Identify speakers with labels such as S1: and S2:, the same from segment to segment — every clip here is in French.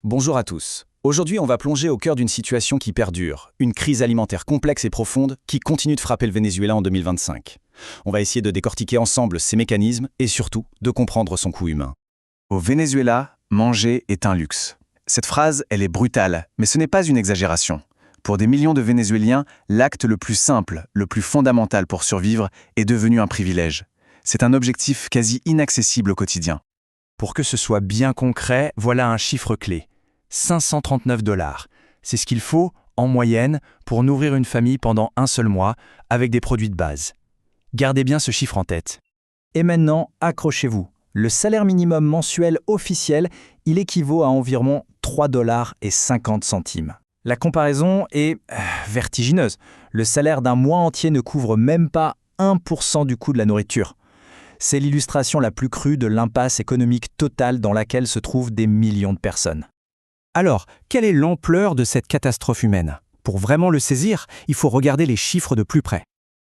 S1: Bonjour à tous. Aujourd'hui, on va plonger au cœur d'une situation qui perdure, une crise alimentaire complexe et profonde qui continue de frapper le Venezuela en 2025. On va essayer de décortiquer ensemble ses mécanismes et surtout de comprendre son coût humain. Au Venezuela, manger est un luxe. Cette phrase, elle est brutale, mais ce n'est pas une exagération. Pour des millions de Vénézuéliens, l'acte le plus simple, le plus fondamental pour survivre est devenu un privilège. C'est un objectif quasi inaccessible au quotidien.
S2: Pour que ce soit bien concret, voilà un chiffre clé. 539 $. C'est ce qu'il faut, en moyenne, pour nourrir une famille pendant un seul mois, avec des produits de base. Gardez bien ce chiffre en tête.
S3: Et maintenant, accrochez-vous. Le salaire minimum mensuel officiel, il équivaut à environ 3,50 $. La comparaison est vertigineuse. Le salaire d'un mois entier ne couvre même pas 1% du coût de la nourriture. C'est l'illustration la plus crue de l'impasse économique totale dans laquelle se trouvent des millions de personnes.
S2: Alors, quelle est l'ampleur de cette catastrophe humaine ? Pour vraiment le saisir, il faut regarder les chiffres de plus près.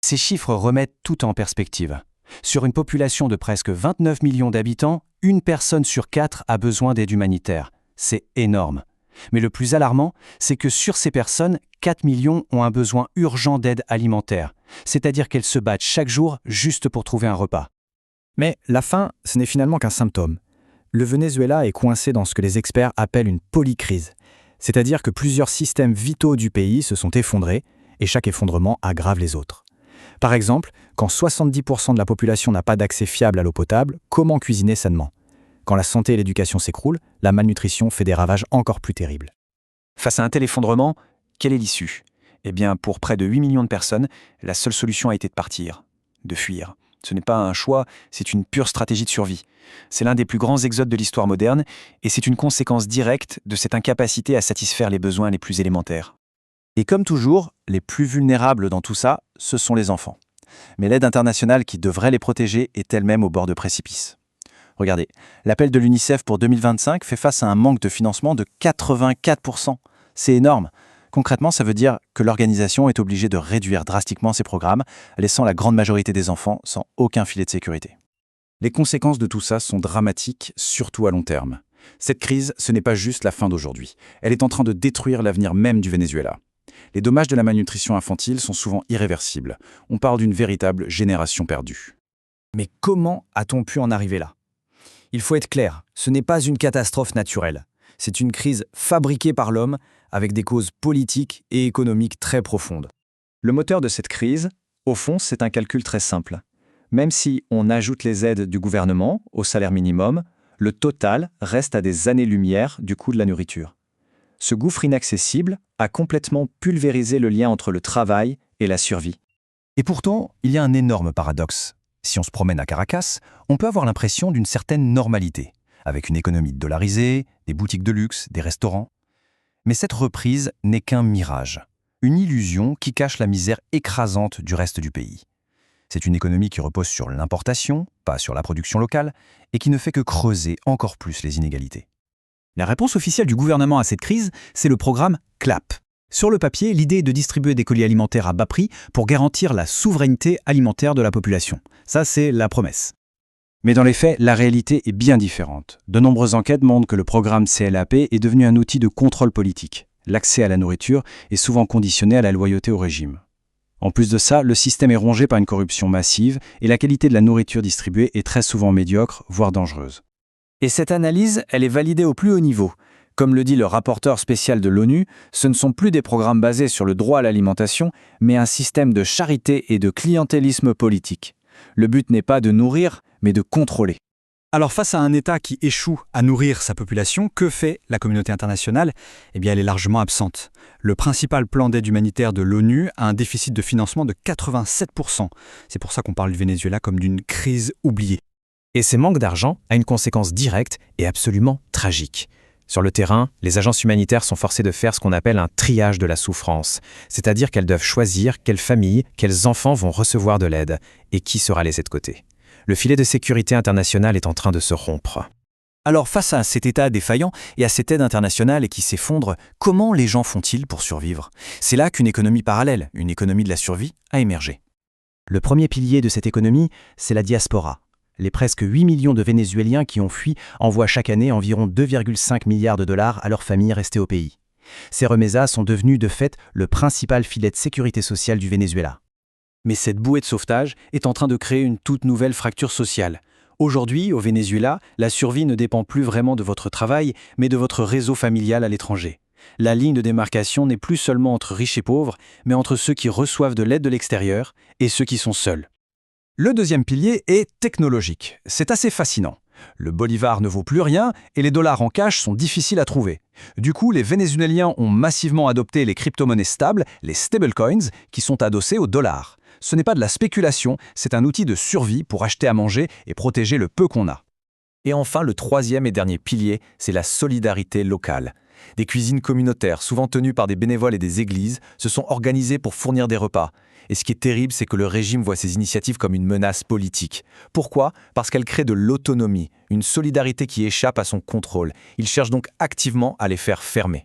S2: Ces chiffres remettent tout en perspective. Sur une population de presque 29 millions d'habitants, une personne sur 4 a besoin d'aide humanitaire. C'est énorme. Mais le plus alarmant, c'est que sur ces personnes, 4 millions ont un besoin urgent d'aide alimentaire, c'est-à-dire qu'elles se battent chaque jour juste pour trouver un repas.
S3: Mais la faim, ce n'est finalement qu'un symptôme. Le Venezuela est coincé dans ce que les experts appellent une polycrise, c'est-à-dire que plusieurs systèmes vitaux du pays se sont effondrés et chaque effondrement aggrave les autres. Par exemple, quand 70% de la population n'a pas d'accès fiable à l'eau potable, comment cuisiner sainement ? Quand la santé et l'éducation s'écroulent, la malnutrition fait des ravages encore plus terribles.
S1: Face à un tel effondrement, quelle est l'issue ? Eh bien, pour près de 8 millions de personnes, la seule solution a été de partir, de fuir. Ce n'est pas un choix, c'est une pure stratégie de survie. C'est l'un des plus grands exodes de l'histoire moderne et c'est une conséquence directe de cette incapacité à satisfaire les besoins les plus élémentaires. Et comme toujours, les plus vulnérables dans tout ça, ce sont les enfants. Mais l'aide internationale qui devrait les protéger est elle-même au bord de précipice. Regardez, l'appel de l'UNICEF pour 2025 fait face à un manque de financement de 84%. C'est énorme. Concrètement, ça veut dire que l'organisation est obligée de réduire drastiquement ses programmes, laissant la grande majorité des enfants sans aucun filet de sécurité. Les conséquences de tout ça sont dramatiques, surtout à long terme. Cette crise, ce n'est pas juste la fin d'aujourd'hui. Elle est en train de détruire l'avenir même du Venezuela. Les dommages de la malnutrition infantile sont souvent irréversibles. On parle d'une véritable génération perdue.
S3: Mais comment a-t-on pu en arriver là ? Il faut être clair, ce n'est pas une catastrophe naturelle. C'est une crise fabriquée par l'homme avec des causes politiques et économiques très profondes.
S1: Le moteur de cette crise, au fond, c'est un calcul très simple. Même si on ajoute les aides du gouvernement au salaire minimum, le total reste à des années-lumière du coût de la nourriture. Ce gouffre inaccessible a complètement pulvérisé le lien entre le travail et la survie.
S2: Et pourtant, il y a un énorme paradoxe. Si on se promène à Caracas, on peut avoir l'impression d'une certaine normalité, avec une économie dollarisée, des boutiques de luxe, des restaurants. Mais cette reprise n'est qu'un mirage, une illusion qui cache la misère écrasante du reste du pays. C'est une économie qui repose sur l'importation, pas sur la production locale, et qui ne fait que creuser encore plus les inégalités.
S1: La réponse officielle du gouvernement à cette crise, c'est le programme CLAP. Sur le papier, l'idée est de distribuer des colis alimentaires à bas prix pour garantir la souveraineté alimentaire de la population. Ça, c'est la promesse. Mais dans les faits, la réalité est bien différente. De nombreuses enquêtes montrent que le programme CLAP est devenu un outil de contrôle politique. L'accès à la nourriture est souvent conditionné à la loyauté au régime. En plus de ça, le système est rongé par une corruption massive et la qualité de la nourriture distribuée est très souvent médiocre, voire dangereuse.
S3: Et cette analyse, elle est validée au plus haut niveau. Comme le dit le rapporteur spécial de l'ONU, ce ne sont plus des programmes basés sur le droit à l'alimentation, mais un système de charité et de clientélisme politique. Le but n'est pas de nourrir, mais de contrôler.
S4: Alors face à un État qui échoue à nourrir sa population, que fait la communauté internationale ? Eh bien, elle est largement absente. Le principal plan d'aide humanitaire de l'ONU a un déficit de financement de 87%. C'est pour ça qu'on parle du Venezuela comme d'une crise oubliée.
S2: Et ces manques d'argent a une conséquence directe et absolument tragique. Sur le terrain, les agences humanitaires sont forcées de faire ce qu'on appelle un triage de la souffrance, c'est-à-dire qu'elles doivent choisir quelles familles, quels enfants vont recevoir de l'aide et qui sera laissé de côté. Le filet de sécurité internationale est en train de se rompre.
S3: Alors face à cet État défaillant et à cette aide internationale qui s'effondre, comment les gens font-ils pour survivre ? C'est là qu'une économie parallèle, une économie de la survie, a émergé.
S2: Le premier pilier de cette économie, c'est la diaspora. Les presque 8 millions de Vénézuéliens qui ont fui envoient chaque année environ 2,5 milliards de dollars à leurs familles restées au pays. Ces remesas sont devenus de fait le principal filet de sécurité sociale du Venezuela.
S1: Mais cette bouée de sauvetage est en train de créer une toute nouvelle fracture sociale. Aujourd'hui, au Venezuela, la survie ne dépend plus vraiment de votre travail, mais de votre réseau familial à l'étranger. La ligne de démarcation n'est plus seulement entre riches et pauvres, mais entre ceux qui reçoivent de l'aide de l'extérieur et ceux qui sont seuls.
S2: Le deuxième pilier est technologique. C'est assez fascinant. Le bolivar ne vaut plus rien et les dollars en cash sont difficiles à trouver. Du coup, les Vénézuéliens ont massivement adopté les crypto-monnaies stables, les stablecoins, qui sont adossés au dollar. Ce n'est pas de la spéculation, c'est un outil de survie pour acheter à manger et protéger le peu qu'on a.
S1: Et enfin, le troisième et dernier pilier, c'est la solidarité locale. Des cuisines communautaires, souvent tenues par des bénévoles et des églises, se sont organisées pour fournir des repas. Et ce qui est terrible, c'est que le régime voit ces initiatives comme une menace politique. Pourquoi ? Parce qu'elles créent de l'autonomie, une solidarité qui échappe à son contrôle. Il cherche donc activement à les faire fermer.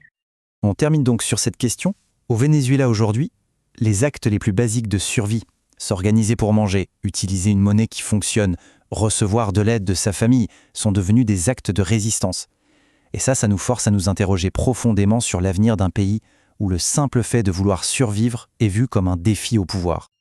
S3: On termine donc sur cette question. Au Venezuela aujourd'hui, les actes les plus basiques de survie, s'organiser pour manger, utiliser une monnaie qui fonctionne, recevoir de l'aide de sa famille, sont devenus des actes de résistance. Et ça nous force à nous interroger profondément sur l'avenir d'un pays où le simple fait de vouloir survivre est vu comme un défi au pouvoir.